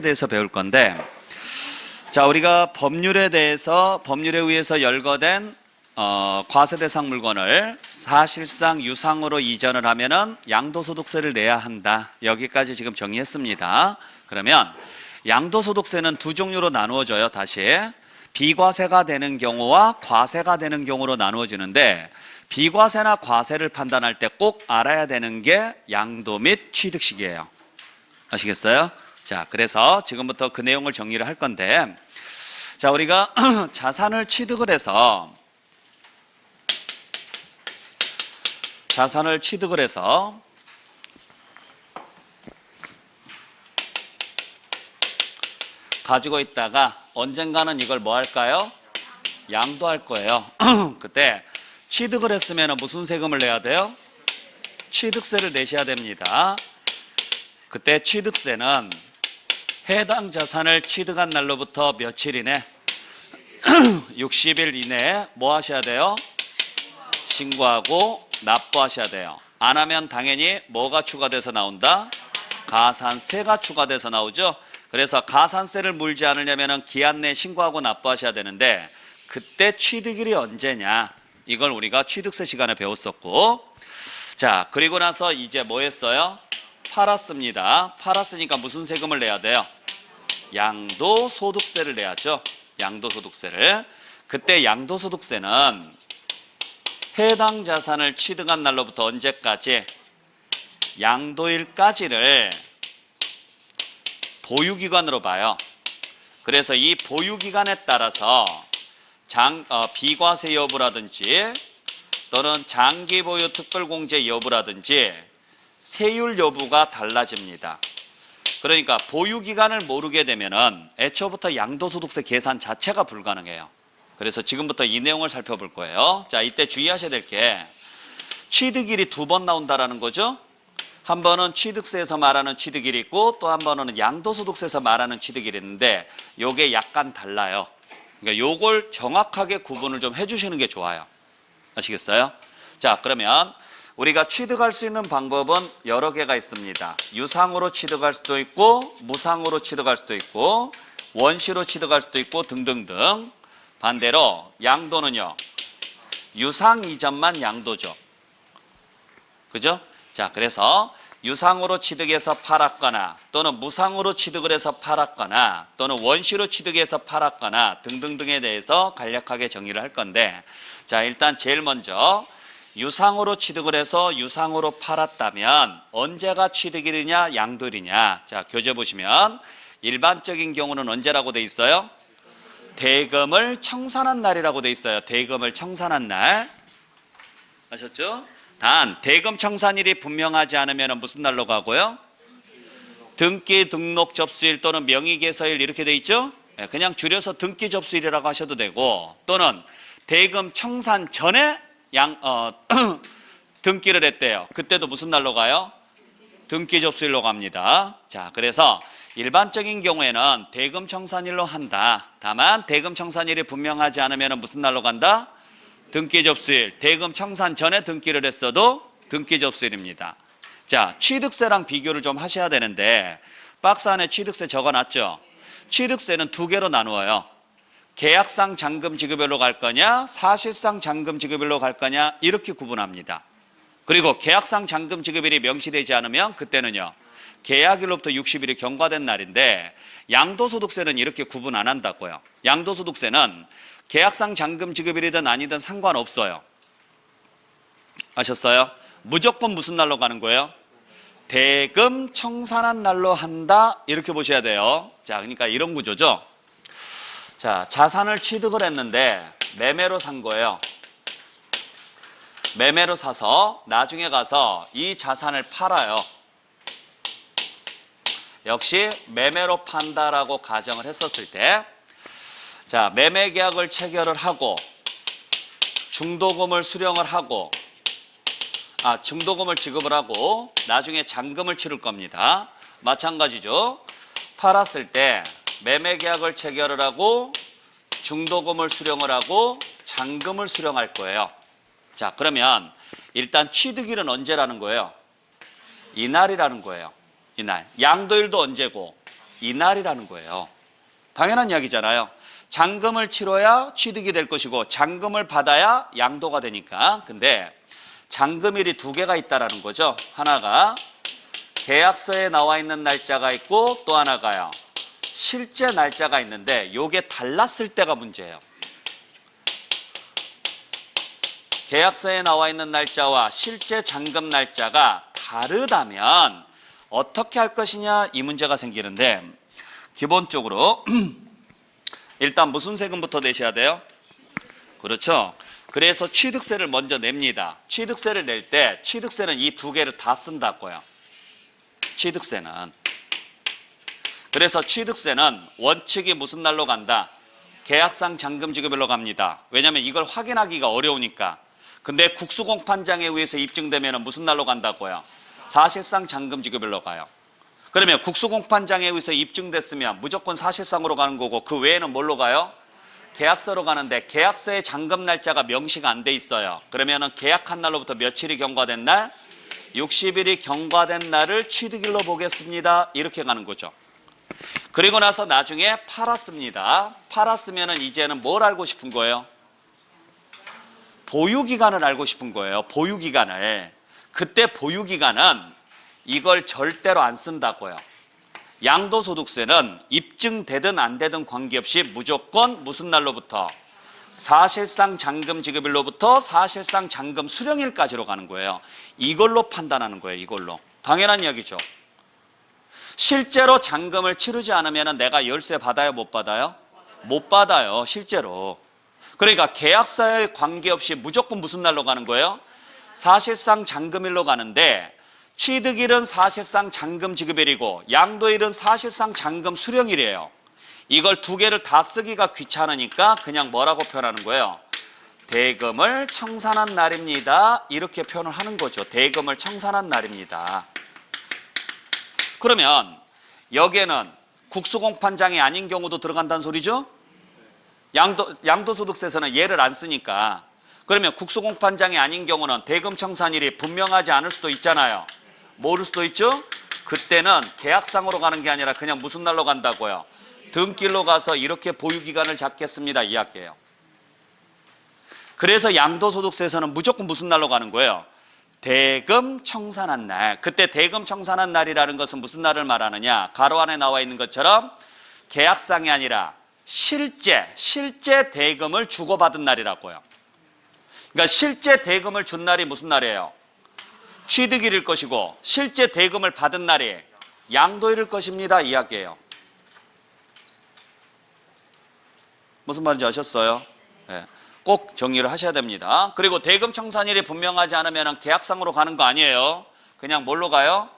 대해서 배울 건데, 자, 우리가 법률에 의해서 열거된 과세대상 물건을 사실상 유상으로 이전을 하면은 양도소득세를 내야 한다. 여기까지 지금 정리했습니다. 그러면 양도소득세는 두 종류로 나누어져요. 다시 비과세가 되는 경우와 과세가 되는 경우로 나누어지는데, 비과세나 과세를 판단할 때 꼭 알아야 되는 게 양도 및 취득식이에요. 아시겠어요? 자, 그래서 지금부터 그 내용을 정리를 할 건데, 자, 우리가 자산을 취득을 해서 가지고 있다가 언젠가는 이걸 뭐 할까요? 양도할 거예요. 그때 취득을 했으면 무슨 세금을 내야 돼요? 취득세를 내셔야 됩니다. 그때 취득세는 해당 자산을 취득한 날로부터 며칠 이내 60일 이내에 뭐 하셔야 돼요? 신고하고 납부하셔야 돼요. 안 하면 당연히 뭐가 추가돼서 나온다? 가산세가 추가돼서 나오죠. 그래서 가산세를 물지 않으려면 기한 내에 신고하고 납부하셔야 되는데, 그때 취득일이 언제냐? 이걸 우리가 취득세 시간에 배웠었고, 자, 그리고 나서 이제 뭐 했어요? 팔았습니다. 팔았으니까 무슨 세금을 내야 돼요? 양도소득세를 내야죠. 양도소득세를. 그때 양도소득세는 해당 자산을 취득한 날로부터 언제까지? 양도일까지를 보유기간으로 봐요. 그래서 이 보유기간에 따라서 비과세 여부라든지 또는 장기보유 특별공제 여부라든지 세율 여부가 달라집니다. 그러니까 보유기간을 모르게 되면은 애초부터 양도소득세 계산 자체가 불가능해요. 그래서 지금부터 이 내용을 살펴볼 거예요. 자, 이때 주의하셔야 될 게 취득일이 두 번 나온다라는 거죠. 한 번은 취득세에서 말하는 취득일이 있고, 또 한 번은 양도소득세에서 말하는 취득일이 있는데, 요게 약간 달라요. 그러니까 요걸 정확하게 구분을 좀 해주시는 게 좋아요. 아시겠어요? 자, 그러면 우리가 취득할 수 있는 방법은 여러 개가 있습니다. 유상으로 취득할 수도 있고, 무상으로 취득할 수도 있고, 원시로 취득할 수도 있고 등등등. 반대로 양도는요, 유상 이전만 양도죠. 그죠? 자, 그래서 유상으로 취득해서 팔았거나 또는 무상으로 취득을 해서 팔았거나 또는 원시로 취득해서 팔았거나 등등등에 대해서 간략하게 정의를 할 건데, 자, 일단 제일 먼저 유상으로 취득을 해서 유상으로 팔았다면 언제가 취득일이냐 양도일이냐. 자, 교재 보시면 일반적인 경우는 언제라고 돼 있어요? 대금을 청산한 날이라고 돼 있어요. 대금을 청산한 날. 아셨죠? 단 대금 청산일이 분명하지 않으면 무슨 날로 가고요? 등기 등록 접수일 또는 명의개서일 이렇게 돼 있죠? 그냥 줄여서 등기 접수일이라고 하셔도 되고, 또는 대금 청산 전에 등기를 했대요. 그때도 무슨 날로 가요? 등기 접수일로 갑니다. 자, 그래서 일반적인 경우에는 대금 청산일로 한다. 다만 대금 청산일이 분명하지 않으면 무슨 날로 간다? 등기 접수일. 대금 청산 전에 등기를 했어도 등기 접수일입니다. 자, 취득세랑 비교를 좀 하셔야 되는데, 박스 안에 취득세 적어놨죠? 취득세는 두 개로 나누어요. 계약상 잔금 지급일로 갈 거냐, 사실상 잔금 지급일로 갈 거냐, 이렇게 구분합니다. 그리고 계약상 잔금 지급일이 명시되지 않으면 그때는요, 계약일로부터 60일이 경과된 날인데, 양도소득세는 이렇게 구분 안 한다고요. 양도소득세는 계약상 잔금 지급일이든 아니든 상관없어요. 아셨어요? 무조건 무슨 날로 가는 거예요? 대금 청산한 날로 한다, 이렇게 보셔야 돼요. 자, 그러니까 이런 구조죠. 자, 자산을 취득을 했는데 매매로 산 거예요. 매매로 사서 나중에 가서 이 자산을 팔아요. 역시 매매로 판다라고 가정을 했었을 때, 자, 매매 계약을 체결을 하고 중도금을 수령을 하고 중도금을 지급을 하고 나중에 잔금을 치를 겁니다. 마찬가지죠. 팔았을 때 매매 계약을 체결을 하고 중도금을 수령을 하고 잔금을 수령할 거예요. 자, 그러면 일단 취득일은 언제라는 거예요? 이날이라는 거예요. 이날. 양도일도 언제고? 이날이라는 거예요. 당연한 이야기잖아요. 잔금을 치러야 취득이 될 것이고 잔금을 받아야 양도가 되니까. 근데 잔금일이 두 개가 있다라는 거죠. 하나가 계약서에 나와 있는 날짜가 있고 또 하나가요, 실제 날짜가 있는데 요게 달랐을 때가 문제예요. 계약서에 나와 있는 날짜와 실제 잔금 날짜가 다르다면 어떻게 할 것이냐, 이 문제가 생기는데, 기본적으로 일단 무슨 세금부터 내셔야 돼요? 그렇죠. 그래서 취득세를 먼저 냅니다. 취득세를 낼 때 취득세는 이 두 개를 다 쓴다고요. 취득세는. 그래서 취득세는 원칙이 무슨 날로 간다? 계약상 잔금 지급일로 갑니다. 왜냐하면 이걸 확인하기가 어려우니까. 근데 국수공판장에 의해서 입증되면 무슨 날로 간다고요? 사실상 잔금 지급일로 가요. 그러면 국수공판장에 의해서 입증됐으면 무조건 사실상으로 가는 거고, 그 외에는 뭘로 가요? 계약서로 가는데 계약서에 잔금 날짜가 명시가 안 돼 있어요. 그러면은 계약한 날로부터 며칠이 경과된 날? 60일이 경과된 날을 취득일로 보겠습니다. 이렇게 가는 거죠. 그리고 나서 나중에 팔았습니다. 팔았으면은 이제는 뭘 알고 싶은 거예요? 보유기간을 알고 싶은 거예요. 보유기간을. 그때 보유기간은 이걸 절대로 안 쓴다고요. 양도소득세는 입증되든 안 되든 관계없이 무조건 무슨 날로부터? 사실상 잔금 지급일로부터 사실상 잔금 수령일까지로 가는 거예요. 이걸로 판단하는 거예요. 이걸로. 당연한 이야기죠. 실제로 잔금을 치르지 않으면 내가 열세 받아요? 못 받아요? 못 받아요. 실제로. 그러니까 계약서에 관계없이 무조건 무슨 날로 가는 거예요? 사실상 잔금일로 가는데, 취득일은 사실상 잔금 지급일이고 양도일은 사실상 잔금 수령일이에요. 이걸 두 개를 다 쓰기가 귀찮으니까 그냥 뭐라고 표현하는 거예요? 대금을 청산한 날입니다. 이렇게 표현을 하는 거죠. 대금을 청산한 날입니다. 그러면 여기에는 국수공판장이 아닌 경우도 들어간다는 소리죠? 양도소득세에서는 얘를 안 쓰니까. 그러면 국수공판장이 아닌 경우는 대금 청산일이 분명하지 않을 수도 있잖아요. 모를 수도 있죠? 그때는 계약상으로 가는 게 아니라 그냥 무슨 날로 간다고요? 등길로 가서 이렇게 보유기간을 잡겠습니다. 이야기예요. 그래서 양도소득세에서는 무조건 무슨 날로 가는 거예요? 대금 청산한 날. 그때 대금 청산한 날이라는 것은 무슨 날을 말하느냐? 가로 안에 나와 있는 것처럼 계약상이 아니라 실제 대금을 주고받은 날이라고요. 그러니까 실제 대금을 준 날이 무슨 날이에요? 취득일일 것이고 실제 대금을 받은 날이 양도일일 것입니다. 이야기예요. 무슨 말인지 아셨어요? 네. 꼭 정리를 하셔야 됩니다. 그리고 대금 청산일이 분명하지 않으면 계약상으로 가는 거 아니에요. 그냥 뭘로 가요?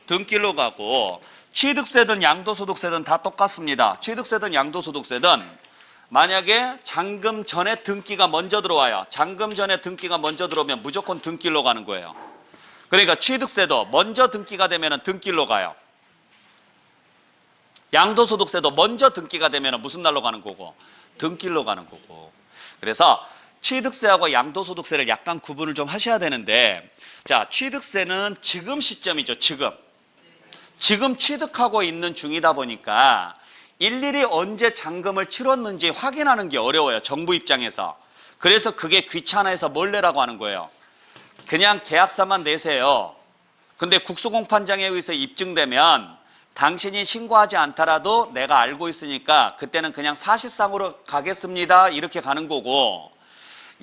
등길로 가고, 취득세든 양도소득세든 다 똑같습니다. 취득세든 양도소득세든 만약에 잔금 전에 등기가 먼저 들어와요. 잔금 전에 등기가 먼저 들어오면 무조건 등길로 가는 거예요. 그러니까 취득세도 먼저 등기가 되면 등길로 가요. 양도소득세도 먼저 등기가 되면 무슨 날로 가는 거고? 등길로 가는 거고. 그래서 취득세하고 양도소득세를 약간 구분을 좀 하셔야 되는데, 자, 취득세는 지금 시점이죠. 지금 취득하고 있는 중이다 보니까 일일이 언제 잔금을 치렀는지 확인하는 게 어려워요. 정부 입장에서. 그래서 그게 귀찮아해서 뭘 내라고 하는 거예요? 그냥 계약서만 내세요. 근데 국수공판장에 의해서 입증되면 당신이 신고하지 않더라도 내가 알고 있으니까 그때는 그냥 사실상으로 가겠습니다. 이렇게 가는 거고,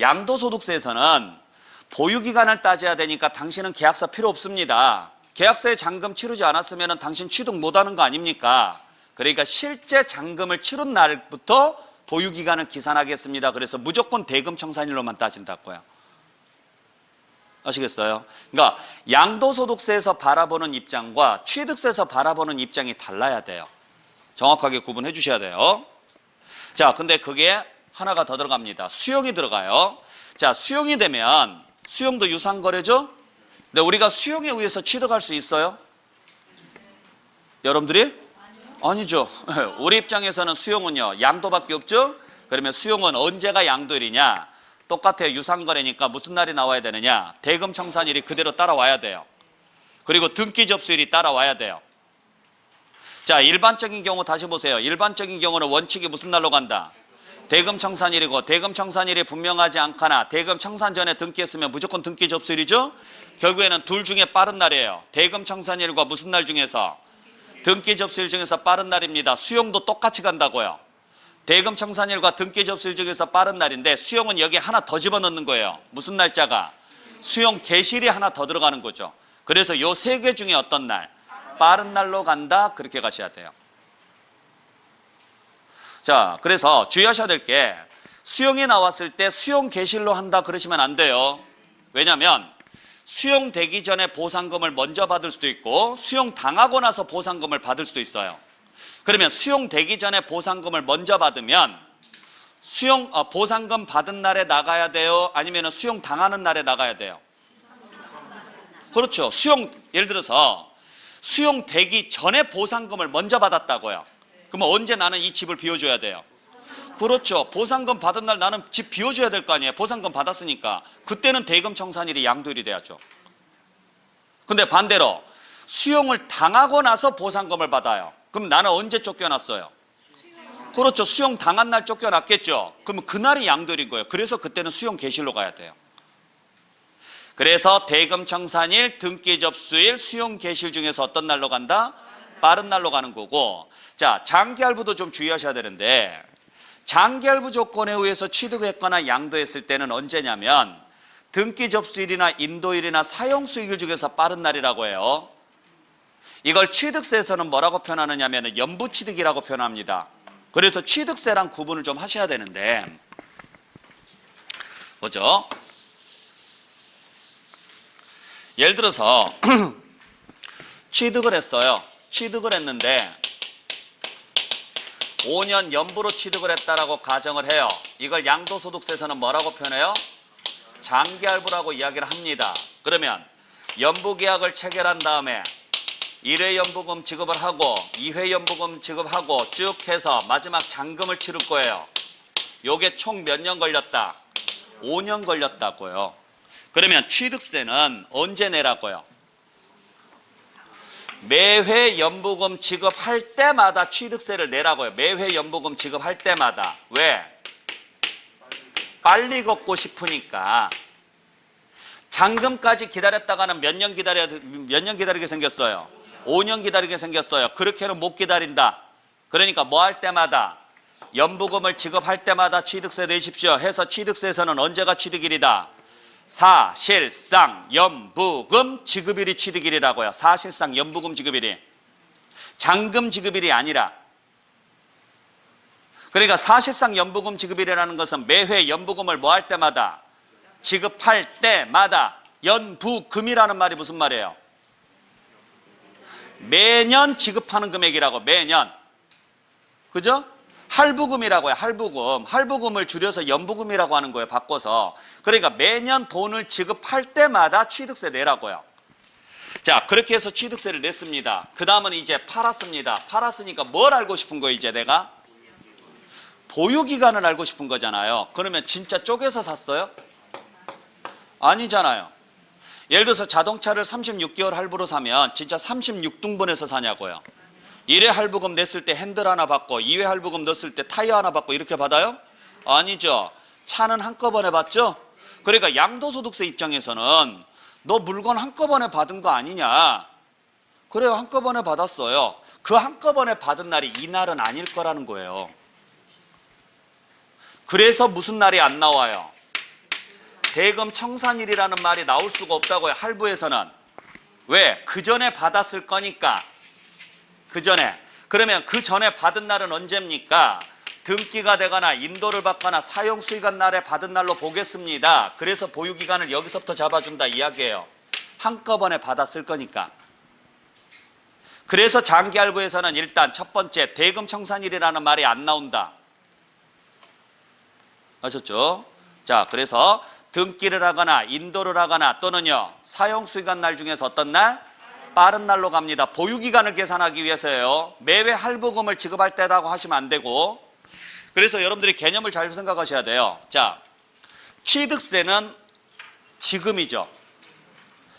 양도소득세에서는 보유기간을 따져야 되니까 당신은 계약서 필요 없습니다. 계약서에 잔금 치르지 않았으면 당신 취득 못하는 거 아닙니까? 그러니까 실제 잔금을 치른 날부터 보유기간을 기산하겠습니다. 그래서 무조건 대금 청산일로만 따진다고요. 아시겠어요? 그러니까 양도소득세에서 바라보는 입장과 취득세에서 바라보는 입장이 달라야 돼요. 정확하게 구분해 주셔야 돼요. 자, 근데 그게 하나가 더 들어갑니다. 수용이 들어가요. 자, 수용이 되면, 수용도 유상거래죠? 근데 우리가 수용에 의해서 취득할 수 있어요? 여러분들이? 아니죠. 우리 입장에서는 수용은요, 양도밖에 없죠? 그러면 수용은 언제가 양도일이냐? 똑같아요. 유상거래니까 무슨 날이 나와야 되느냐? 대금 청산일이 그대로 따라와야 돼요. 그리고 등기 접수일이 따라와야 돼요. 자, 일반적인 경우 다시 보세요. 일반적인 경우는 원칙이 무슨 날로 간다? 대금 청산일이고, 대금 청산일이 분명하지 않거나 대금 청산 전에 등기했으면 무조건 등기 접수일이죠. 결국에는 둘 중에 빠른 날이에요. 대금 청산일과 무슨 날 중에서? 등기 접수일 중에서 빠른 날입니다. 수용도 똑같이 간다고요. 대금 청산일과 등기 접수일 중에서 빠른 날인데 수용은 여기 하나 더 집어넣는 거예요. 무슨 날짜가? 수용 개시일이 하나 더 들어가는 거죠. 그래서 요 세 개 중에 어떤 날? 빠른 날로 간다. 그렇게 가셔야 돼요. 자, 그래서 주의하셔야 될 게 수용이 나왔을 때 수용 개시일로 한다 그러시면 안 돼요. 왜냐하면 수용되기 전에 보상금을 먼저 받을 수도 있고 수용 당하고 나서 보상금을 받을 수도 있어요. 그러면 수용되기 전에 보상금을 먼저 받으면 보상금 받은 날에 나가야 돼요? 아니면 수용 당하는 날에 나가야 돼요? 그렇죠. 예를 들어서 수용되기 전에 보상금을 먼저 받았다고요. 그러면 언제 나는 이 집을 비워줘야 돼요? 그렇죠. 보상금 받은 날 나는 집 비워줘야 될 거 아니에요. 보상금 받았으니까. 그때는 대금 청산일이 양도일이 돼야죠. 근데 반대로 수용을 당하고 나서 보상금을 받아요. 그럼 나는 언제 쫓겨났어요? 그렇죠. 수용 당한 날 쫓겨났겠죠. 그러면 그날이 양도일인 거예요. 그래서 그때는 수용 개시일로 가야 돼요. 그래서 대금 청산일, 등기 접수일, 수용 개시일 중에서 어떤 날로 간다? 빠른 날로 가는 거고. 자, 장기할부도 좀 주의하셔야 되는데 장기할부 조건에 의해서 취득했거나 양도했을 때는 언제냐면 등기 접수일이나 인도일이나 사용수익일 중에서 빠른 날이라고 해요. 이걸 취득세에서는 뭐라고 표현하느냐면 연부취득이라고 표현합니다. 그래서 취득세랑 구분을 좀 하셔야 되는데 보죠. 예를 들어서 취득을 했어요. 취득을 했는데 5년 연부로 취득을 했다라고 가정을 해요. 이걸 양도소득세에서는 뭐라고 표현해요? 장기할부라고 이야기를 합니다. 그러면 연부계약을 체결한 다음에 1회 연부금 지급을 하고 2회 연부금 지급하고 쭉 해서 마지막 잔금을 치를 거예요. 요게 총 몇 년 걸렸다? 5년 걸렸다고요. 그러면 취득세는 언제 내라고요? 매회 연부금 지급할 때마다 취득세를 내라고요. 매회 연부금 지급할 때마다. 왜? 빨리 걷고 싶으니까. 잔금까지 기다렸다가는 몇 년 기다리게 생겼어요? 5년 기다리게 생겼어요. 그렇게는 못 기다린다. 그러니까 뭐 할 때마다? 연부금을 지급할 때마다 취득세 내십시오 해서 취득세에서는 언제가 취득일이다? 사실상 연부금 지급일이 취득일이라고요. 사실상 연부금 지급일이. 잔금 지급일이 아니라. 그러니까 사실상 연부금 지급일이라는 것은 매회 연부금을 뭐 할 때마다? 지급할 때마다. 연부금이라는 말이 무슨 말이에요? 매년 지급하는 금액이라고. 매년. 그죠? 할부금이라고요. 할부금. 할부금을 줄여서 연부금이라고 하는 거예요. 바꿔서. 그러니까 매년 돈을 지급할 때마다 취득세 내라고요. 자, 그렇게 해서 취득세를 냈습니다. 그 다음은 이제 팔았습니다. 팔았으니까 뭘 알고 싶은 거예요? 이제 내가? 보유기간을 알고 싶은 거잖아요. 그러면 진짜 쪼개서 샀어요? 아니잖아요. 예를 들어서 자동차를 36개월 할부로 사면 진짜 36등분해서 사냐고요. 1회 할부금 냈을 때 핸들 하나 받고 2회 할부금 넣었을 때 타이어 하나 받고 이렇게 받아요? 아니죠. 차는 한꺼번에 받죠? 그러니까 양도소득세 입장에서는 너 물건 한꺼번에 받은 거 아니냐. 그래요. 한꺼번에 받았어요. 그 한꺼번에 받은 날이 이 날은 아닐 거라는 거예요. 그래서 무슨 날이 안 나와요? 대금 청산일이라는 말이 나올 수가 없다고요. 할부에서는. 왜? 그 전에 받았을 거니까. 그 전에. 그러면 그 전에 받은 날은 언제입니까? 등기가 되거나 인도를 받거나 사용수익한 날에 받은 날로 보겠습니다. 그래서 보유기간을 여기서부터 잡아준다 이야기예요. 한꺼번에 받았을 거니까. 그래서 장기할부에서는 일단 첫 번째 대금 청산일이라는 말이 안 나온다. 아셨죠? 자, 그래서 등기를 하거나 인도를 하거나 또는요 사용수익한 날 중에서 어떤 날? 빠른 날로 갑니다. 보유기간을 계산하기 위해서예요. 매회 할부금을 지급할 때라고 하시면 안 되고. 그래서 여러분들이 개념을 잘 생각하셔야 돼요. 자, 취득세는 지금이죠.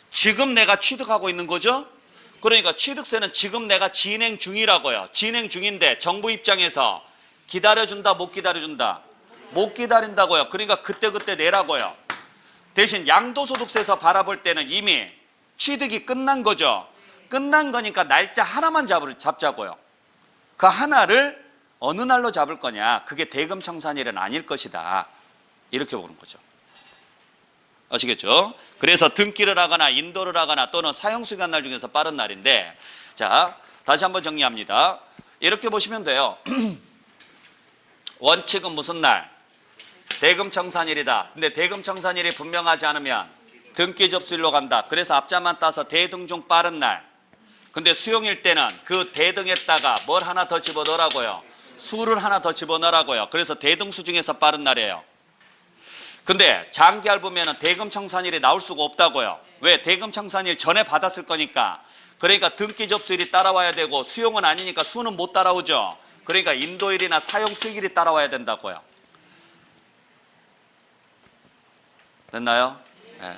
지금 내가 취득하고 있는 거죠. 그러니까 취득세는 지금 내가 진행 중이라고요. 진행 중인데 정부 입장에서 기다려준다, 못 기다려준다? 못 기다린다고요. 그러니까 그때그때 내라고요. 대신 양도소득세에서 바라볼 때는 이미 취득이 끝난 거죠. 끝난 거니까 날짜 하나만 잡자고요. 그 하나를 어느 날로 잡을 거냐? 그게 대금 청산일은 아닐 것이다. 이렇게 보는 거죠. 아시겠죠? 그래서 등기를 하거나 인도를 하거나 또는 사용수기한 날 중에서 빠른 날인데, 자, 다시 한번 정리합니다. 이렇게 보시면 돼요. 원칙은 무슨 날? 대금 청산일이다. 근데 대금 청산일이 분명하지 않으면 등기 접수일로 간다. 그래서 앞자만 따서 대등 중 빠른 날. 근데 수용일 때는 그 대등에다가 뭘 하나 더 집어넣으라고요? 수를 하나 더 집어넣으라고요. 그래서 대등수 중에서 빠른 날이에요. 근데 장기할 보면은 대금 청산일이 나올 수가 없다고요. 왜? 대금 청산일 전에 받았을 거니까. 그러니까 등기 접수일이 따라와야 되고 수용은 아니니까 수는 못 따라오죠. 그러니까 인도일이나 사용 수익일이 따라와야 된다고요. 됐나요? 네.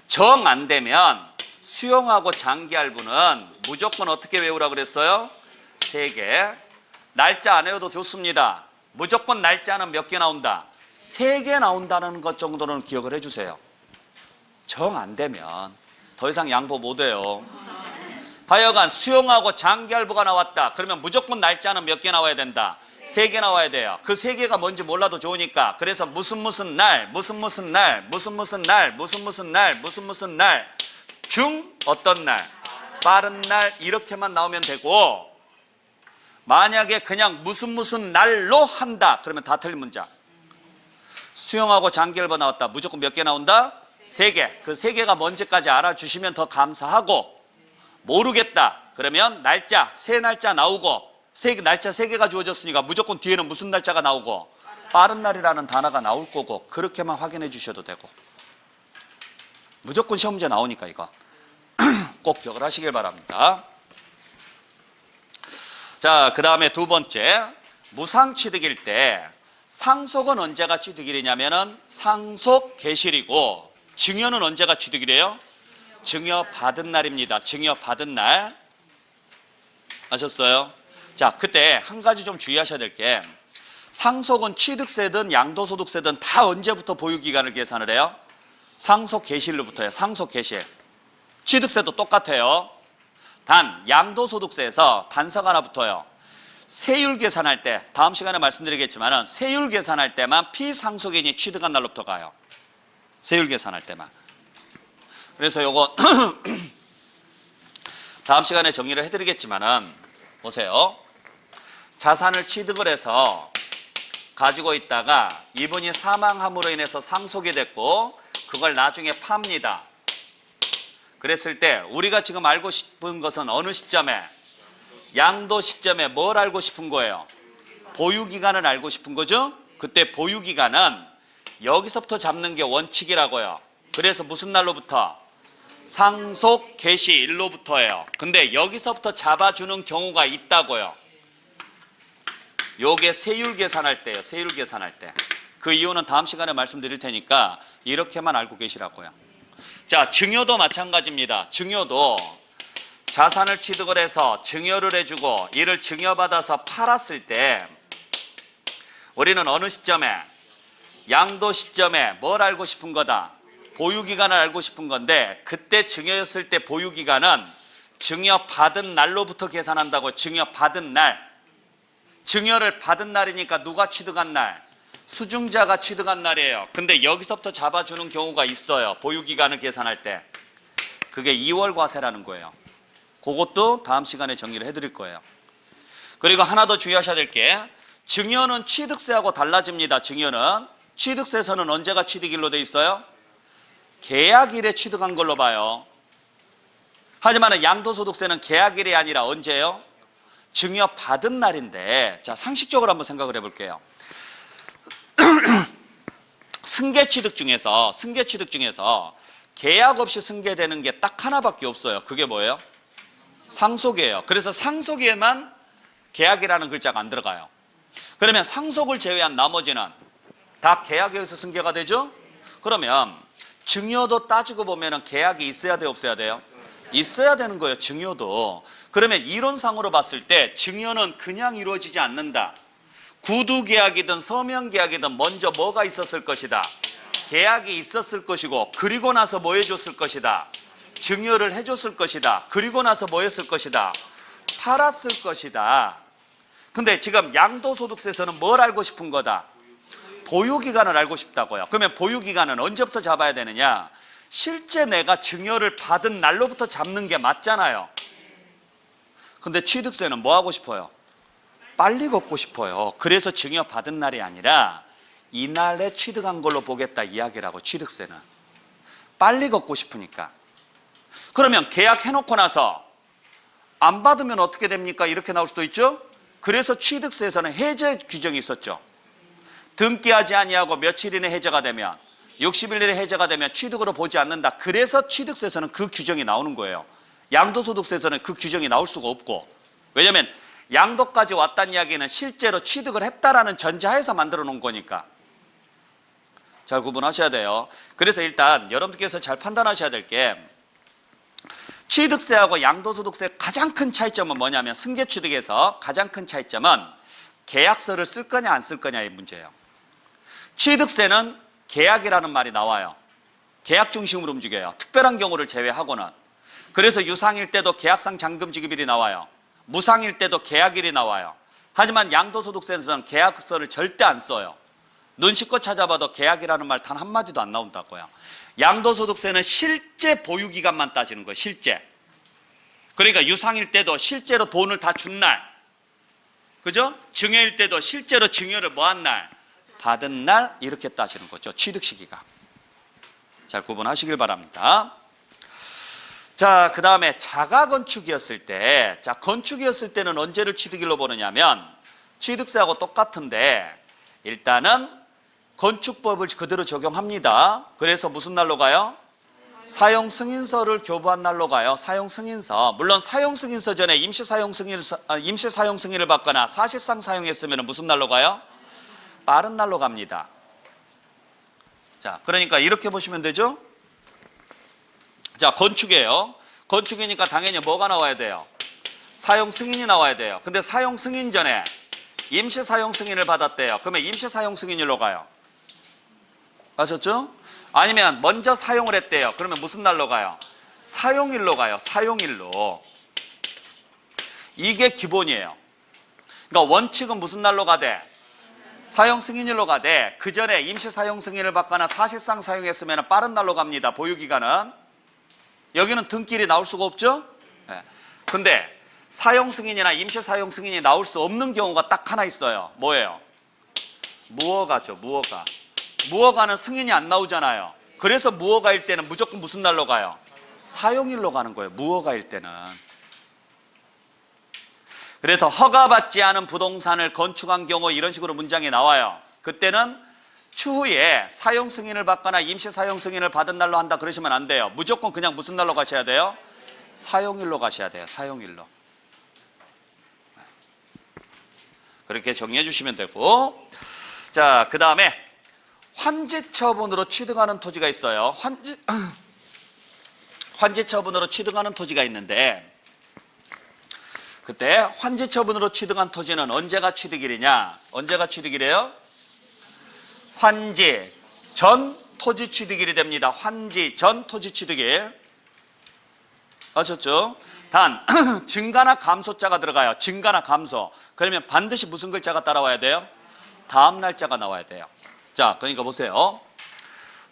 정 안 되면 수용하고 장기할부는 무조건 어떻게 외우라 그랬어요? 3개. 날짜 안 외워도 좋습니다. 무조건 날짜는 몇 개 나온다? 3개 나온다는 것 정도는 기억을 해주세요. 정 안 되면 더 이상 양보 못 해요. 하여간 수용하고 장기할부가 나왔다. 그러면 무조건 날짜는 몇 개 나와야 된다? 3개 나와야 돼요. 그 3개가 뭔지 몰라도 좋으니까. 그래서 무슨 날, 무슨 날, 무슨 날, 무슨 날, 무슨 날, 중 어떤 날, 빠른 날 이렇게만 나오면 되고, 만약에 그냥 무슨 날로 한다. 그러면 다 틀린 문장. 수용하고 장기할부 나왔다. 무조건 몇 개 나온다? 3개. 그 3개가 뭔지까지 알아주시면 더 감사하고, 모르겠다. 그러면 날짜, 세 날짜 나오고, 날짜 3개가 주어졌으니까 무조건 뒤에는 무슨 날짜가 나오고, 빠른 날이라는 단어가 나올 거고, 그렇게만 확인해 주셔도 되고. 무조건 시험 문제 나오니까 이거 꼭 기억을 하시길 바랍니다. 자, 그 다음에 두 번째, 무상취득일 때 상속은 언제가 취득일이냐면은 상속 개시일이고, 증여는 언제가 취득일이에요? 증여 받은 날입니다. 증여 받은 날. 아셨어요? 자, 그때 한 가지 좀 주의하셔야 될 게, 상속은 취득세든 양도소득세든 다 언제부터 보유기간을 계산을 해요? 상속 개시일로부터요. 상속 개시일. 취득세도 똑같아요. 단 양도소득세에서 단서가 하나 붙어요. 세율 계산할 때, 다음 시간에 말씀드리겠지만 세율 계산할 때만 피상속인이 취득한 날로부터 가요. 세율 계산할 때만. 그래서 요거 다음 시간에 정리를 해드리겠지만은, 보세요. 자산을 취득을 해서 가지고 있다가 이분이 사망함으로 인해서 상속이 됐고, 그걸 나중에 팝니다. 그랬을 때 우리가 지금 알고 싶은 것은 어느 시점에? 양도 시점에 뭘 알고 싶은 거예요? 보유기간을 알고 싶은 거죠? 그때 보유기간은 여기서부터 잡는 게 원칙이라고요. 그래서 무슨 날로부터? 상속 개시일로부터예요. 근데 여기서부터 잡아주는 경우가 있다고요. 요게 세율 계산할 때예요. 세율 계산할 때. 그 이유는 다음 시간에 말씀드릴 테니까 이렇게만 알고 계시라고요. 자, 증여도 마찬가지입니다. 증여도 자산을 취득을 해서 증여를 해주고 이를 증여받아서 팔았을 때 우리는 어느 시점에? 양도 시점에 뭘 알고 싶은 거다? 보유기간을 알고 싶은 건데, 그때 증여였을 때 보유기간은 증여받은 날로부터 계산한다고. 증여받은 날. 증여를 받은 날이니까 누가 취득한 날? 수증자가 취득한 날이에요. 근데 여기서부터 잡아주는 경우가 있어요. 보유기간을 계산할 때. 그게 2월 과세라는 거예요. 그것도 다음 시간에 정리를 해드릴 거예요. 그리고 하나 더 주의하셔야 될 게, 증여는 취득세하고 달라집니다. 증여는 취득세에서는 언제가 취득일로 돼 있어요? 계약일에 취득한 걸로 봐요. 하지만 양도소득세는 계약일이 아니라 언제예요? 증여받은 날인데, 자, 상식적으로 한번 생각을 해볼게요. 승계취득 중에서 계약 없이 승계되는 게 딱 하나밖에 없어요. 그게 뭐예요? 상속이에요. 그래서 상속에만 계약이라는 글자가 안 들어가요. 그러면 상속을 제외한 나머지는 다 계약에서 승계가 되죠? 그러면 증여도 따지고 보면 계약이 있어야 돼요, 없어야 돼요? 있어야 되는 거예요. 증여도. 그러면 이론상으로 봤을 때 증여는 그냥 이루어지지 않는다. 구두 계약이든 서명 계약이든 먼저 뭐가 있었을 것이다. 계약이 있었을 것이고, 그리고 나서 뭐 해줬을 것이다. 증여를 해줬을 것이다. 그리고 나서 뭐 했을 것이다. 팔았을 것이다. 근데 지금 양도소득세에서는 뭘 알고 싶은 거다. 보유기간을 알고 싶다고요. 그러면 보유기간은 언제부터 잡아야 되느냐. 실제 내가 증여를 받은 날로부터 잡는 게 맞잖아요. 근데 취득세는 뭐 하고 싶어요? 빨리 걷고 싶어요. 그래서 증여 받은 날이 아니라 이날에 취득한 걸로 보겠다 이야기라고. 취득세는 빨리 걷고 싶으니까. 그러면 계약해놓고 나서 안 받으면 어떻게 됩니까? 이렇게 나올 수도 있죠. 그래서 취득세에서는 해제 규정이 있었죠. 등기하지 아니하고 며칠 이내 해제가 되면, 60일 내에 해제가 되면 취득으로 보지 않는다. 그래서 취득세에서는 그 규정이 나오는 거예요. 양도소득세에서는 그 규정이 나올 수가 없고. 왜냐하면 양도까지 왔다는 이야기는 실제로 취득을 했다라는 전제하에서 만들어 놓은 거니까. 잘 구분하셔야 돼요. 그래서 일단 여러분들께서 잘 판단하셔야 될 게, 취득세하고 양도소득세 가장 큰 차이점은 뭐냐면, 승계취득에서 가장 큰 차이점은 계약서를 쓸 거냐 안 쓸 거냐의 문제예요. 취득세는 계약이라는 말이 나와요. 계약 중심으로 움직여요. 특별한 경우를 제외하고는. 그래서 유상일 때도 계약상 잔금지급일이 나와요. 무상일 때도 계약일이 나와요. 하지만 양도소득세에서는 계약서를 절대 안 써요. 눈씻고 찾아봐도 계약이라는 말 단 한마디도 안 나온다고요. 양도소득세는 실제 보유기간만 따지는 거예요. 실제. 그러니까 유상일 때도 실제로 돈을 다 준 날, 그죠? 증여일 때도 실제로 증여를 뭐 한 날? 받은 날, 이렇게 따지는 거죠. 취득 시기가. 잘 구분하시길 바랍니다. 자, 그 다음에 자가건축이었을 때, 자, 건축이었을 때는 언제를 취득일로 보느냐면, 취득세하고 똑같은데 일단은 건축법을 그대로 적용합니다. 그래서 무슨 날로 가요? 사용승인서를 교부한 날로 가요. 사용승인서. 물론 사용승인서 전에 임시사용승인을 받거나 사실상 사용했으면 무슨 날로 가요? 빠른 날로 갑니다. 자, 그러니까 이렇게 보시면 되죠? 자, 건축이에요. 건축이니까 당연히 뭐가 나와야 돼요? 사용승인이 나와야 돼요. 근데 사용승인 전에 임시사용승인을 받았대요. 그러면 임시사용승인일로 가요. 아셨죠? 아니면 먼저 사용을 했대요. 그러면 무슨 날로 가요? 사용일로 가요. 사용일로. 이게 기본이에요. 그러니까 원칙은 무슨 날로 가대? 사용승인일로 가되, 그 전에 임시사용승인을 받거나 사실상 사용했으면 빠른 날로 갑니다. 보유기간은. 여기는 등기일이 나올 수가 없죠? 네. 근데 사용승인이나 임시사용승인이 나올 수 없는 경우가 딱 하나 있어요. 뭐예요? 무허가죠. 무허가. 무허가는 승인이 안 나오잖아요. 그래서 무허가일 때는 무조건 무슨 날로 가요? 사용일로 가는 거예요. 무허가일 때는. 그래서 허가받지 않은 부동산을 건축한 경우 이런 식으로 문장이 나와요. 그때는 추후에 사용승인을 받거나 임시사용승인을 받은 날로 한다 그러시면 안 돼요. 무조건 그냥 무슨 날로 가셔야 돼요? 사용일로 가셔야 돼요. 사용일로. 그렇게 정리해 주시면 되고, 자, 그 다음에 환지처분으로 취득하는 토지가 있어요. 환지처분으로 취득하는 토지가 있는데, 그때 환지처분으로 취득한 토지는 언제가 취득일이냐? 언제가 취득일이에요? 환지 전 토지 취득일이 됩니다. 환지 전 토지 취득일. 아셨죠? 단 증가나 감소자가 들어가요. 증가나 감소. 그러면 반드시 무슨 글자가 따라와야 돼요? 다음 날짜가 나와야 돼요. 자, 그러니까 보세요.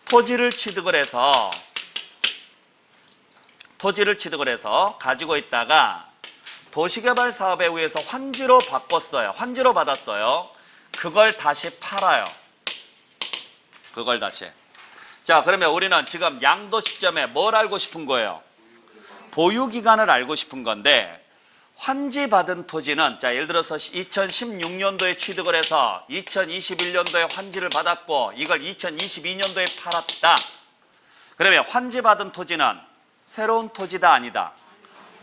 토지를 취득을 해서 가지고 있다가 도시개발 사업에 의해서 환지로 바꿨어요. 환지로 받았어요. 그걸 다시 팔아요. 그걸 다시. 자, 그러면 우리는 지금 양도 시점에 뭘 알고 싶은 거예요? 보유기간을 알고 싶은 건데, 환지받은 토지는, 자, 예를 들어서 2016년도에 취득을 해서 2021년도에 환지를 받았고 이걸 2022년도에 팔았다. 그러면 환지받은 토지는 새로운 토지다 아니다?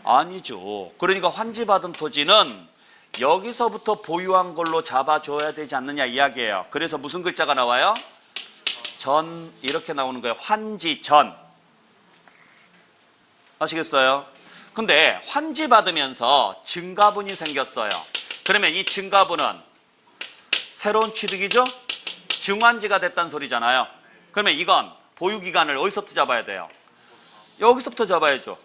아니죠. 그러니까 환지받은 토지는 여기서부터 보유한 걸로 잡아줘야 되지 않느냐 이야기예요. 그래서 무슨 글자가 나와요? 전, 이렇게 나오는 거예요. 환지 전. 아시겠어요? 근데 환지 받으면서 증가분이 생겼어요. 그러면 이 증가분은 새로운 취득이죠? 증환지가 됐다는 소리잖아요. 그러면 이건 보유기간을 어디서부터 잡아야 돼요? 여기서부터 잡아야죠.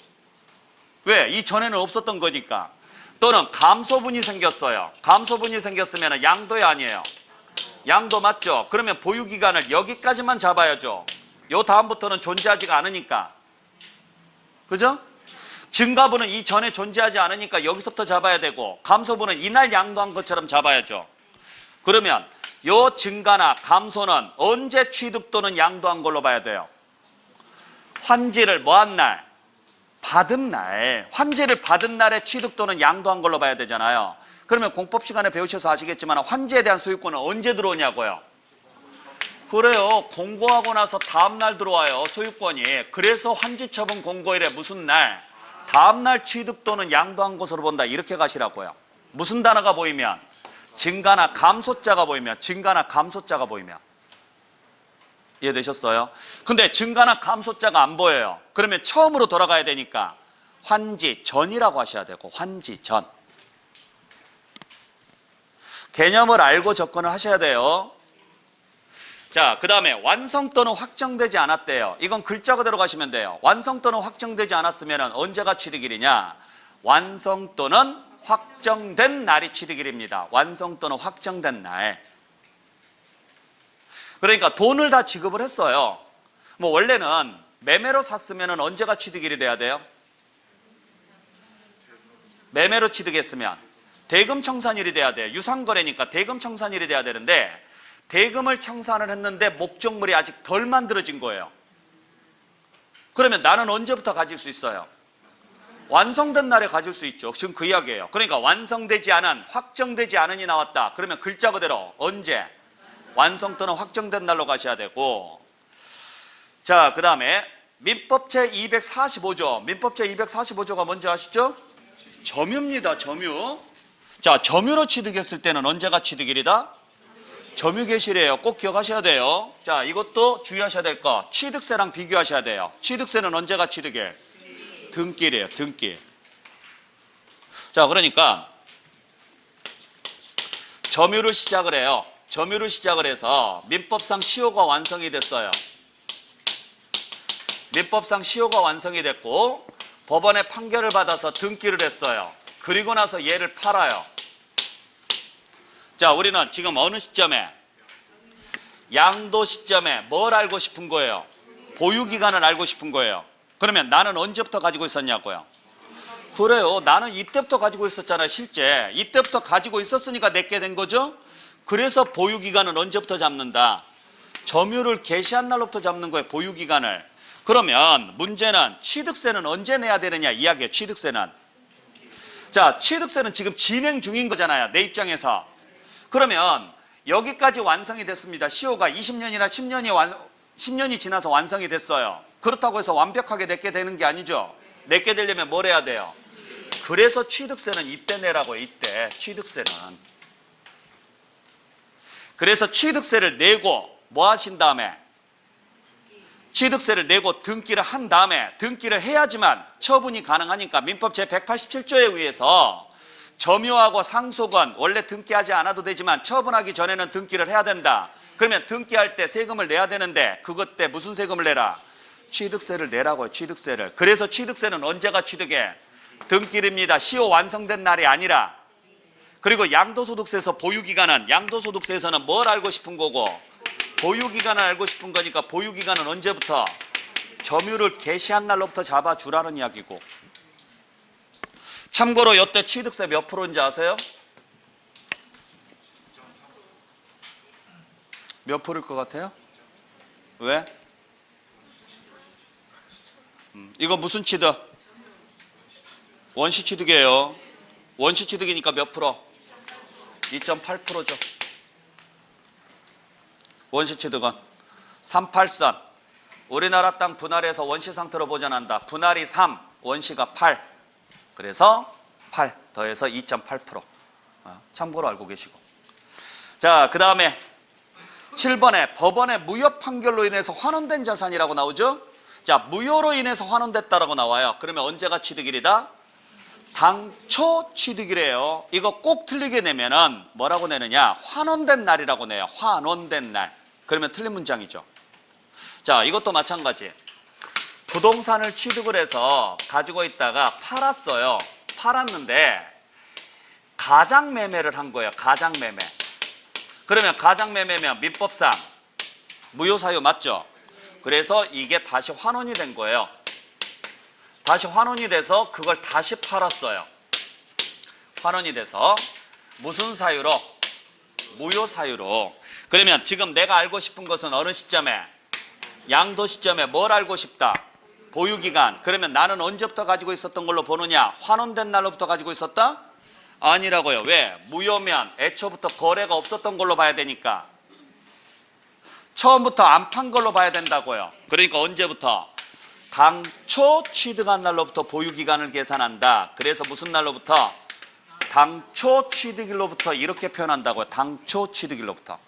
왜? 이전에는 없었던 거니까. 또는 감소분이 생겼어요. 감소분이 생겼으면 양도야 아니에요? 양도 맞죠? 그러면 보유기간을 여기까지만 잡아야죠. 요 다음부터는 존재하지가 않으니까. 그죠? 증가분은 이전에 존재하지 않으니까 여기서부터 잡아야 되고, 감소분은 이날 양도한 것처럼 잡아야죠. 그러면 요 증가나 감소는 언제 취득 또는 양도한 걸로 봐야 돼요? 환지를 뭐한 날? 받은 날. 환지를 받은 날에 취득 또는 양도한 걸로 봐야 되잖아요. 그러면 공법 시간에 배우셔서 아시겠지만 환지에 대한 소유권은 언제 들어오냐고요? 그래요. 공고하고 나서 다음 날 들어와요. 소유권이. 그래서 환지처분 공고일에 무슨 날? 다음 날 취득 또는 양도한 것으로 본다. 이렇게 가시라고요. 무슨 단어가 보이면? 증가나 감소자가 보이면. 증가나 감소자가 보이면. 이해되셨어요? 근데 증가나 감소자가 안 보여요. 그러면 처음으로 돌아가야 되니까 환지 전이라고 하셔야 되고, 환지 전. 개념을 알고 접근을 하셔야 돼요. 자, 그 다음에 완성 또는 확정되지 않았대요. 이건 글자 그대로 가시면 돼요. 완성 또는 확정되지 않았으면 언제가 취득일이냐? 완성 또는 확정된 날이 취득일입니다. 완성 또는 확정된 날. 그러니까 돈을 다 지급을 했어요. 뭐 원래는 매매로 샀으면 언제가 취득일이 돼야 돼요? 매매로 취득했으면 대금 청산일이 돼야 돼요. 유상거래니까 대금 청산일이 돼야 되는데, 대금을 청산을 했는데 목적물이 아직 덜 만들어진 거예요. 그러면 나는 언제부터 가질 수 있어요? 완성된 날에 가질 수 있죠. 지금 그 이야기예요. 그러니까 완성되지 않은, 확정되지 않은이 나왔다. 그러면 글자 그대로 언제? 완성 또는 확정된 날로 가셔야 되고. 자, 그 다음에 민법 제245조. 민법 제245조가 뭔지 아시죠? 점유입니다. 점유. 자, 점유로 취득했을 때는 언제가 취득일이다? 점유 개시래요. 꼭 기억하셔야 돼요. 자, 이것도 주의하셔야 될 거. 취득세랑 비교하셔야 돼요. 취득세는 언제가 취득일? 등기일이에요. 등기. 자, 그러니까 점유를 시작을 해요. 점유를 시작을 해서 민법상 시효가 완성이 됐어요. 민법상 시효가 완성이 됐고 법원의 판결을 받아서 등기를 했어요. 그리고 나서 얘를 팔아요. 자, 우리는 지금 어느 시점에? 양도 시점에 뭘 알고 싶은 거예요? 보유기간을 알고 싶은 거예요. 그러면 나는 언제부터 가지고 있었냐고요? 그래요. 나는 이때부터 가지고 있었잖아요. 실제 이때부터 가지고 있었으니까 내게 된 거죠. 그래서 보유기간은 언제부터 잡는다? 점유를 개시한 날로부터 잡는 거예요. 보유기간을. 그러면 문제는 취득세는 언제 내야 되느냐 이야기예요. 취득세는. 자, 취득세는 지금 진행 중인 거잖아요. 내 입장에서. 그러면 여기까지 완성이 됐습니다. 시효가 20년이나 10년이 지나서 완성이 됐어요. 그렇다고 해서 완벽하게 내게 되는 게 아니죠. 내게 되려면 뭘 해야 돼요? 그래서 취득세는 이때 내라고 해요. 이때 취득세는. 그래서 취득세를 내고 뭐 하신 다음에? 취득세를 내고 등기를 한 다음에, 등기를 해야지만 처분이 가능하니까 민법 제187조에 의해서 점유하고 상속은 원래 등기하지 않아도 되지만 처분하기 전에는 등기를 해야 된다. 그러면 등기할 때 세금을 내야 되는데 그것 때 무슨 세금을 내라? 취득세를 내라고요. 취득세를. 그래서 취득세는 언제가 취득해? 등기일입니다. 시효 완성된 날이 아니라. 그리고 양도소득세에서 보유기간은, 양도소득세에서는 뭘 알고 싶은 거고? 보유기간을 알고 싶은 거니까 보유기간은 언제부터? 점유를 개시한 날로부터 잡아주라는 이야기고. 참고로 이때 취득세 몇 프로인지 아세요? 몇 프로일 것 같아요? 왜? 이거 무슨 취득? 원시 취득이에요. 원시 취득이니까 몇 프로? 2.8%죠. 원시 취득은 38선. 우리나라 땅 분할해서 원시 상태로 보존한다. 분할이 3, 원시가 8. 그래서 8 더해서 2.8%. 참고로 알고 계시고. 자, 그 다음에 7번에 법원의 무효 판결로 인해서 환원된 자산이라고 나오죠. 자, 무효로 인해서 환원됐다라고 나와요. 그러면 언제가 취득일이다? 당초 취득이래요. 이거 꼭 틀리게 내면은 뭐라고 내느냐? 환원된 날이라고 내요. 환원된 날. 그러면 틀린 문장이죠. 자, 이것도 마찬가지. 부동산을 취득을 해서 가지고 있다가 팔았어요. 팔았는데 가장매매를 한 거예요. 가장매매. 그러면 가장매매면 민법상 무효사유 맞죠? 그래서 이게 다시 환원이 된 거예요. 다시 환원이 돼서 그걸 다시 팔았어요. 환원이 돼서 무슨 사유로? 무효 사유로. 그러면 지금 내가 알고 싶은 것은 어느 시점에? 양도 시점에 뭘 알고 싶다? 보유기간. 그러면 나는 언제부터 가지고 있었던 걸로 보느냐? 환원된 날로부터 가지고 있었다? 아니라고요. 왜? 무효면 애초부터 거래가 없었던 걸로 봐야 되니까. 처음부터 안 판 걸로 봐야 된다고요. 그러니까 언제부터? 당초 취득한 날로부터 보유기간을 계산한다. 그래서 무슨 날로부터? 당초 취득일로부터 이렇게 표현한다고요. 당초 취득일로부터.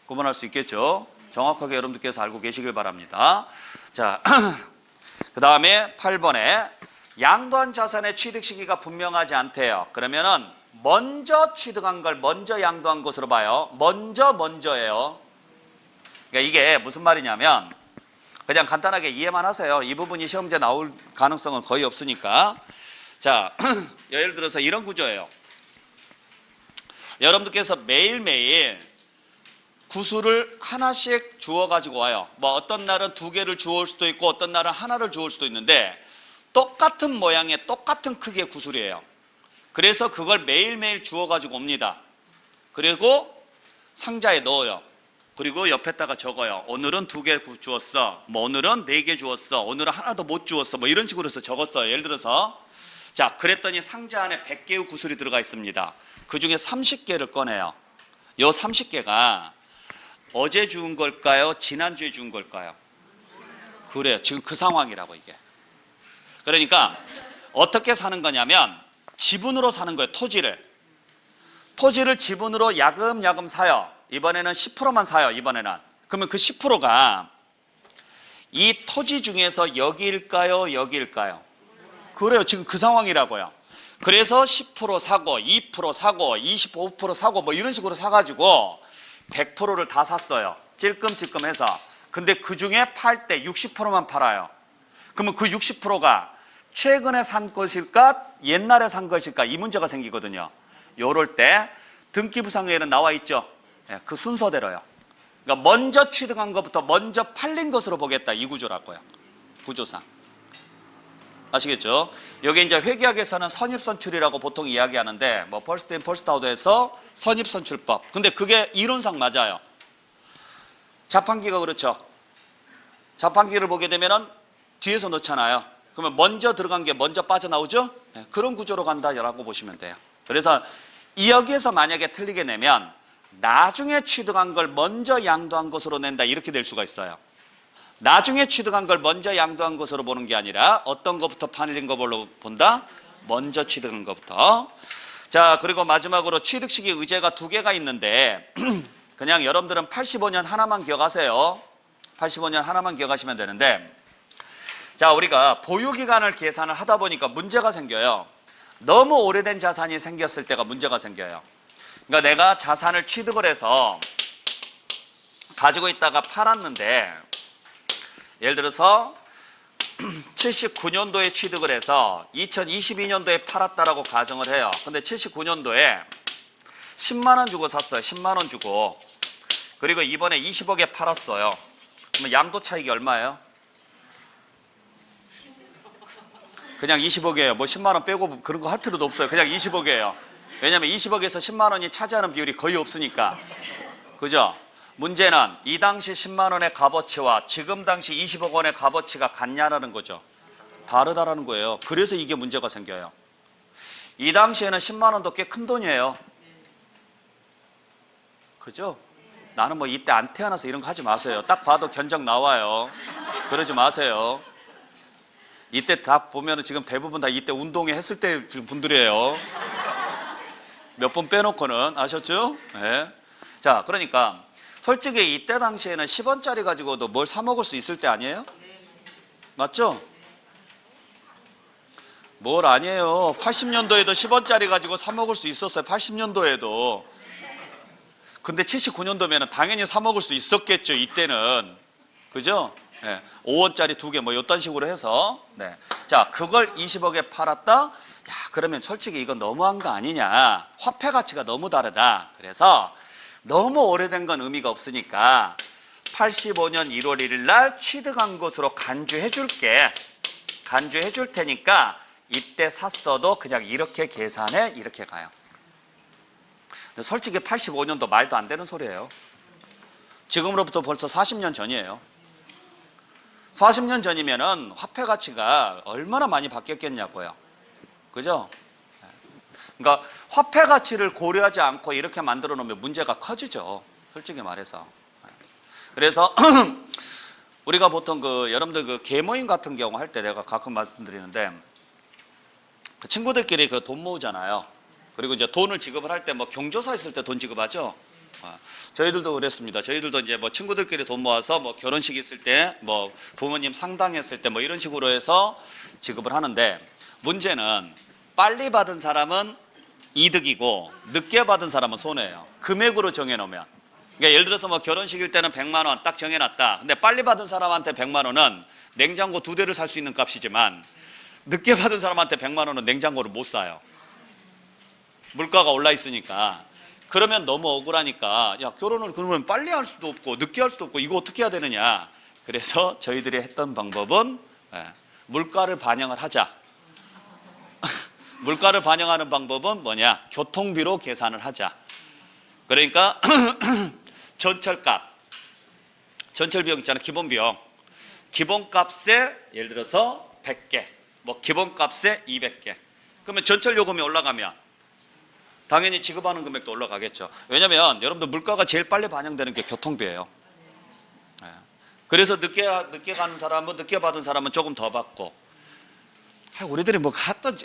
구분할 수 있겠죠? 정확하게 여러분들께서 알고 계시길 바랍니다. 자, 그 다음에 8번에 양도한 자산의 취득 시기가 분명하지 않대요. 그러면은 먼저 취득한 걸 먼저 양도한 것으로 봐요. 먼저예요. 그러니까 이게 무슨 말이냐면 그냥 간단하게 이해만 하세요. 이 부분이 시험 문제 나올 가능성은 거의 없으니까. 자, 예를 들어서 이런 구조예요. 여러분들께서 매일매일 구슬을 하나씩 주워 가지고 와요. 뭐 어떤 날은 2개를 주워올 수도 있고 어떤 날은 하나를 주워올 수도 있는데 똑같은 모양의 똑같은 크기의 구슬이에요. 그래서 그걸 매일매일 주워 가지고 옵니다. 그리고 상자에 넣어요. 그리고 옆에다가 적어요. 오늘은 2개 주웠어. 뭐 오늘은 4개 주웠어. 오늘은 하나도 못 주웠어. 뭐 이런 식으로 해서 적었어요. 예를 들어서 자, 그랬더니 상자 안에 100개의 구슬이 들어가 있습니다. 그 중에 30개를 꺼내요. 요 30개가 어제 주운 걸까요? 지난주에 주운 걸까요? 그래요. 지금 그 상황이라고 이게. 그러니까 어떻게 사는 거냐면 지분으로 사는 거예요. 토지를 지분으로 야금야금 사요. 이번에는 10%만 사요. 이번에는. 그러면 그 10%가 이 토지 중에서 여기일까요? 여기일까요? 그래요. 지금 그 상황이라고요. 그래서 10% 사고 2% 사고 25% 사고 뭐 이런 식으로 사가지고 100%를 다 샀어요. 찔끔찔끔해서. 근데 그 중에 팔 때 60%만 팔아요. 그러면 그 60%가 최근에 산 것일까? 옛날에 산 것일까? 이 문제가 생기거든요. 요럴 때 등기부상에는 나와 있죠. 그 순서대로요. 그러니까 먼저 취득한 것부터 먼저 팔린 것으로 보겠다. 이 구조라고요. 구조상. 아시겠죠? 여기 이제 회계학에서는 선입선출이라고 보통 이야기하는데 뭐 퍼스트 인 퍼스트 아웃에서 선입선출법. 근데 그게 이론상 맞아요. 자판기가 그렇죠. 자판기를 보게 되면은 뒤에서 넣잖아요. 그러면 먼저 들어간 게 먼저 빠져나오죠? 네, 그런 구조로 간다라고 보시면 돼요. 그래서 여기에서 만약에 틀리게 내면 나중에 취득한 걸 먼저 양도한 것으로 낸다 이렇게 될 수가 있어요. 나중에 취득한 걸 먼저 양도한 것으로 보는 게 아니라 어떤 것부터 팔린 것으로 본다? 먼저 취득한 것부터. 자, 그리고 마지막으로 취득 시기 의제가 2개가 있는데 그냥 여러분들은 85년 하나만 기억하세요. 85년 하나만 기억하시면 되는데 자, 우리가 보유기간을 계산을 하다 보니까 문제가 생겨요. 너무 오래된 자산이 생겼을 때가 문제가 생겨요. 그러니까 내가 자산을 취득을 해서 가지고 있다가 팔았는데 예를 들어서 79년도에 취득을 해서 2022년도에 팔았다라고 가정을 해요. 근데 79년도에 10만 원 주고 샀어요. 10만 원 주고. 그리고 이번에 20억에 팔았어요. 그러면 양도 차익이 얼마예요? 그냥 20억이에요. 뭐 10만 원 빼고 그런 거 할 필요도 없어요. 그냥 20억이에요. 왜냐하면 20억에서 10만 원이 차지하는 비율이 거의 없으니까. 그죠? 문제는 이 당시 10만 원의 값어치와 지금 당시 20억 원의 값어치가 같냐라는 거죠. 다르다라는 거예요. 그래서 이게 문제가 생겨요. 이 당시에는 10만 원도 꽤 큰 돈이에요. 그죠? 나는 뭐 이때 안 태어나서 이런 거 하지 마세요. 딱 봐도 견적 나와요. 그러지 마세요. 이때 다 보면은 지금 대부분 다 이때 운동회 했을 때 분들이에요. 몇 번 빼놓고는. 아셨죠? 네. 자, 그러니까 솔직히 이때 당시에는 10원짜리 가지고도 뭘 사 먹을 수 있을 때 아니에요? 맞죠? 뭘 아니에요. 80년도에도 10원짜리 가지고 사 먹을 수 있었어요. 80년도에도. 근데 79년도면 당연히 사 먹을 수 있었겠죠. 이때는. 그죠? 네. 5원짜리 2개 뭐 이딴 식으로 해서. 네. 자, 그걸 20억에 팔았다? 야, 그러면 솔직히 이건 너무한 거 아니냐. 화폐 가치가 너무 다르다. 그래서 너무 오래된 건 의미가 없으니까 85년 1월 1일 날 취득한 것으로 간주해 줄게. 간주해 줄 테니까 이때 샀어도 그냥 이렇게 계산해 이렇게 가요. 근데 솔직히 85년도 말도 안 되는 소리예요. 지금으로부터 벌써 40년 전이에요. 40년 전이면은 화폐 가치가 얼마나 많이 바뀌었겠냐고요. 그죠? 그러니까 화폐 가치를 고려하지 않고 이렇게 만들어 놓으면 문제가 커지죠. 솔직히 말해서. 그래서 우리가 보통 여러분들 계모임 같은 경우 할 때 내가 가끔 말씀드리는데 그 친구들끼리 돈 모으잖아요. 그리고 이제 돈을 지급을 할 때 뭐 경조사 있을 때 돈 지급하죠. 저희들도 그랬습니다. 저희들도 이제 뭐 친구들끼리 돈 모아서 뭐 결혼식 있을 때 뭐 부모님 상당했을 때 뭐 이런 식으로 해서 지급을 하는데 문제는 빨리 받은 사람은 이득이고 늦게 받은 사람은 손해예요. 금액으로 정해놓으면. 그러니까 예를 들어서 뭐 결혼식일 때는 100만 원 딱 정해놨다. 근데 빨리 받은 사람한테 100만 원은 냉장고 2대를 살 수 있는 값이지만 늦게 받은 사람한테 100만 원은 냉장고를 못 사요. 물가가 올라 있으니까. 그러면 너무 억울하니까 야, 결혼을 그러면 빨리 할 수도 없고 늦게 할 수도 없고 이거 어떻게 해야 되느냐. 그래서 저희들이 했던 방법은 물가를 반영을 하자. 물가를 반영하는 방법은 뭐냐? 교통비로 계산을 하자. 그러니까 전철값, 전철 비용 있잖아요. 기본 비용. 기본값에 예를 들어서 100개, 뭐 기본값에 200개. 그러면 전철 요금이 올라가면 당연히 지급하는 금액도 올라가겠죠. 왜냐하면 여러분들 물가가 제일 빨리 반영되는 게 교통비예요. 그래서 늦게 가는 사람은 늦게 받은 사람은 조금 더 받고. 우리들이 뭐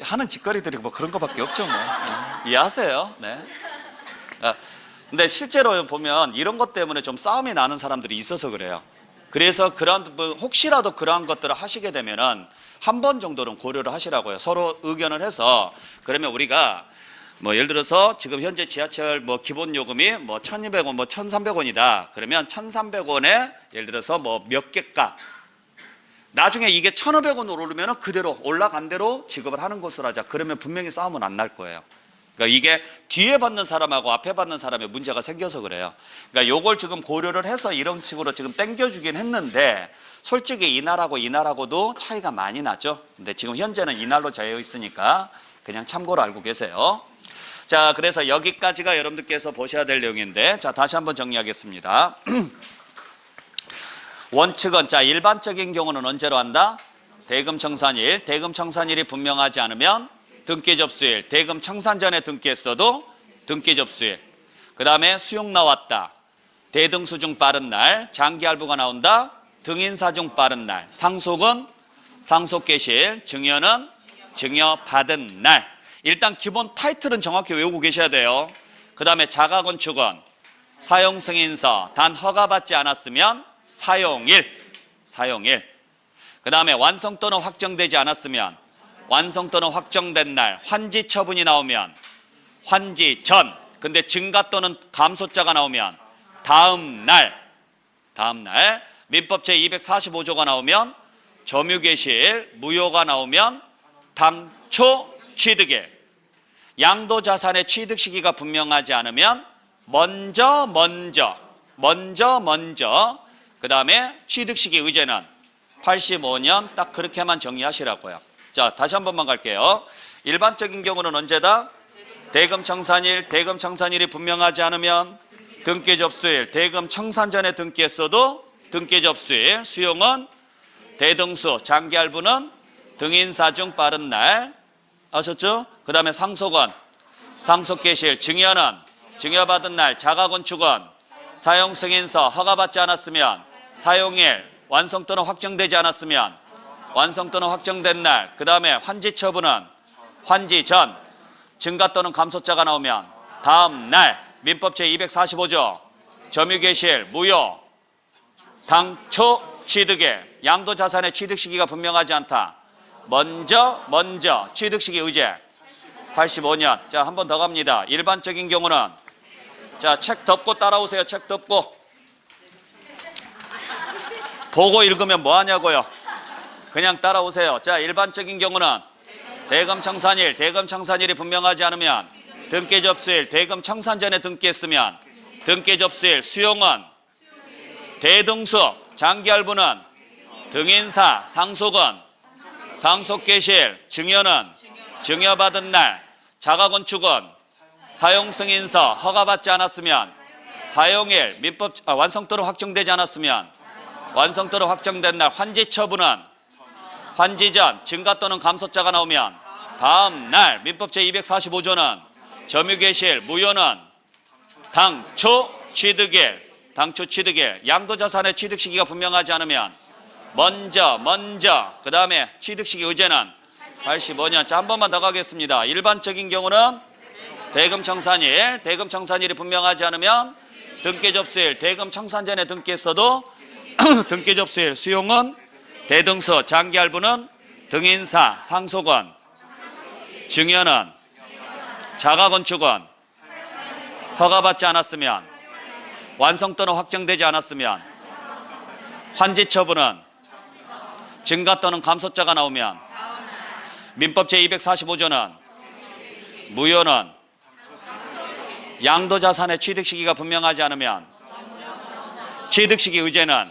하는 짓거리들이 뭐 그런 거밖에 없죠. 뭐. 이해하세요? 네. 근데 실제로 보면 이런 것 때문에 좀 싸움이 나는 사람들이 있어서 그래요. 그래서 혹시라도 그러한 것들을 하시게 되면은 한 번 정도는 고려를 하시라고요. 서로 의견을 해서 그러면 우리가 뭐 예를 들어서 지금 현재 지하철 뭐 기본 요금이 뭐 1,200원, 뭐 1,300원이다. 그러면 1,300원에 예를 들어서 뭐 몇 개 값. 나중에 이게 1,500원으로 오르면 그대로 올라간 대로 지급을 하는 것으로 하자. 그러면 분명히 싸움은 안 날 거예요. 그러니까 이게 뒤에 받는 사람하고 앞에 받는 사람의 문제가 생겨서 그래요. 그러니까 요걸 지금 고려를 해서 이런 식으로 지금 땡겨주긴 했는데 솔직히 이날하고 이날하고도 차이가 많이 나죠. 근데 지금 현재는 이날로 되어 있으니까 그냥 참고로 알고 계세요. 자, 그래서 여기까지가 여러분들께서 보셔야 될 내용인데 자, 다시 한번 정리하겠습니다. 원칙은 자, 일반적인 경우는 언제로 한다? 대금 청산일. 대금 청산일이 분명하지 않으면 등기 접수일. 대금 청산 전에 등기했어도 등기 접수일. 그 다음에 수용 나왔다. 대등수 중 빠른 날. 장기할부가 나온다. 등인사 중 빠른 날. 상속은 상속 개시일. 증여는 증여 받은 날. 일단 기본 타이틀은 정확히 외우고 계셔야 돼요. 그 다음에 자가건축은 사용 승인서 단 허가받지 않았으면 사용일. 그 다음에 완성 또는 확정되지 않았으면 완성 또는 확정된 날. 환지 처분이 나오면 환지 전. 근데 증가 또는 감소자가 나오면 다음 날. 민법 제245조가 나오면 점유개시일. 무효가 나오면 당초 취득일. 양도자산의 취득 시기가 분명하지 않으면 먼저 그 다음에 취득 시기 의제는 85년 딱 그렇게만 정리하시라고요. 자, 다시 한 번만 갈게요. 일반적인 경우는 언제다? 대금 청산일. 대금 청산일이 분명하지 않으면 등기 접수일. 대금 청산 전에 등기했어도 등기 접수일. 수용은 대등수. 장기할부는 등인사 중 빠른 날. 아셨죠? 그 다음에 상속은 상속개시일. 증여는 증여받은 날. 자가건축은 사용승인서 허가받지 않았으면 사용일. 완성 또는 확정되지 않았으면 완성 또는 확정된 날. 그 다음에 환지 처분은 환지 전. 증가 또는 감소자가 나오면 다음 날. 민법 제245조 점유개시일, 무효, 당초, 취득일. 양도자산의 취득 시기가 분명하지 않다. 먼저 취득 시기 의제 85년. 자, 한 번 더 갑니다. 일반적인 경우는, 자, 책 덮고 따라오세요. 책 덮고. 보고 읽으면 뭐 하냐고요? 그냥 따라오세요. 자, 일반적인 경우는 대금 청산일, 대금 청산일이 분명하지 않으면 등기 접수일, 대금 청산 전에 등기했으면 등기 접수일, 수용은 대등수, 장기할부는 등인사, 상속은 상속개시일, 증여는 증여받은 날, 자가건축은 사용승인서 허가받지 않았으면 사용일, 완성도로 확정되지 않았으면 완성도로 확정된 날, 환지처분은 환지 전 증가 또는 감소자가 나오면 다음 날, 민법 제245조는 점유개시일, 무효는 당초 취득일, 당초 취득일. 양도자산의 취득 시기가 분명하지 않으면 먼저 그 다음에 취득 시기 의제는 85년. 자, 한 번만 더 가겠습니다. 일반적인 경우는 대금 청산일, 대금 청산일이 분명하지 않으면 등기 접수일, 대금 청산 전에 등기했어도 등기 접수일, 수용은 대등수, 장기할부는 등인사, 상속은 증여는 자가건축은 허가받지 않았으면 완성 또는 확정되지 않았으면 환지처분은 증가 또는 감소자가 나오면 민법 제245조는 무효는 양도자산의 취득 시기가 분명하지 않으면 취득 시기 의제는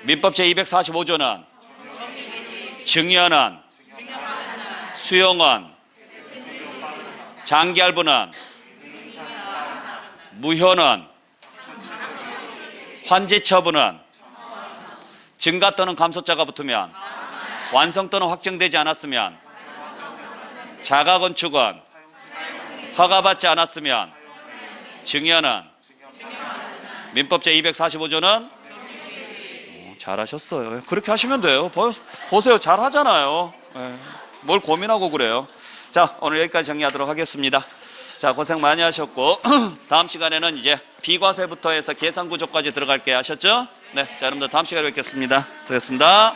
민법 제245조는 증여는 수용은 장기할부는 무효는 환지처분은 증가 또는 감소자가 붙으면 완성 또는 확정되지 않았으면 자가건축은 허가받지 않았으면 증여는 민법 제245조는 잘하셨어요. 그렇게 하시면 돼요. 보세요. 잘하잖아요. 뭘 고민하고 그래요. 자, 오늘 여기까지 정리하도록 하겠습니다. 자, 고생 많이 하셨고 다음 시간에는 이제 비과세부터 해서 계산구조까지 들어갈게 하셨죠? 네, 자, 여러분들 다음 시간에 뵙겠습니다. 수고하셨습니다.